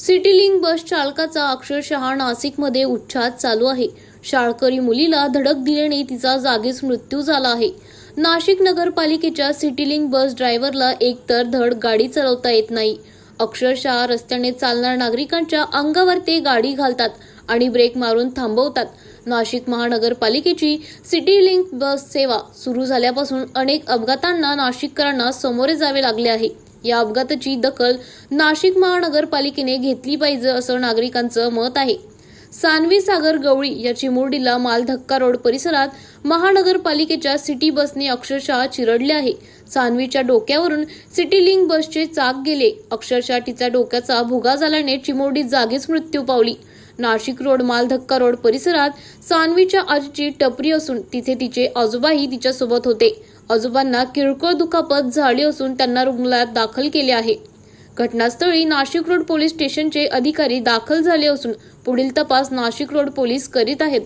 City link बस चालकाचा अक्षरशः नाशिकमध्ये उच्छाद चालू आहे। शाळकरी मुलीला धडक दिल्याने तिचा जागीच मृत्यू झाला आहे। नाशिक नगरपालिकेच्या सिटी लिंक बस ड्रायव्हरला एकतर धड गाडी चालवता येत नाही। अक्षरशः रस्त्याने चालणाऱ्या नागरिकांच्या अंगावर ते गाडी घालतात आणि ब्रेक मारून थांबवतात। नाशिक महानगरपालिकेची सिटी लिंक बस सेवा सुरू झाल्यापासून अनेक अपघातांना नाशिककरांना सामोरे जावे लागले आहे। या अपघाताची दखल नाशिक महानगरपालिकेने घेतली पाहिजे असं नागरिकांचं मत आहे। सानवी सागर गवळी या चिमुरडीला मालधक्का रोड परिसरात महानगरपालिकेच्या सिटी बसने अक्षरशः चिरडले आहे। सानवीच्या डोक्यावरून सिटी लिंक बसचे चाक गेले। अक्षरशः तिचा डोक्याचा भुगा झाल्याने चिमुरडी जागीच मृत्यू पावली। नाशिक रोड मालधक्का रोड परिसरात सानवीच्या आजीची टपरी असून तिथे तिचे आजोबाही तिच्यासोबत होते। आजोबांना किरकोळ दुखापत झाली असून त्यांना रुग्णालयात दाखल केले आहे। घटनास्थळी नाशिक रोड पोलीस स्टेशनचे अधिकारी दाखल झाले असून पुढील तपास नाशिक रोड पोलीस करीत आहेत।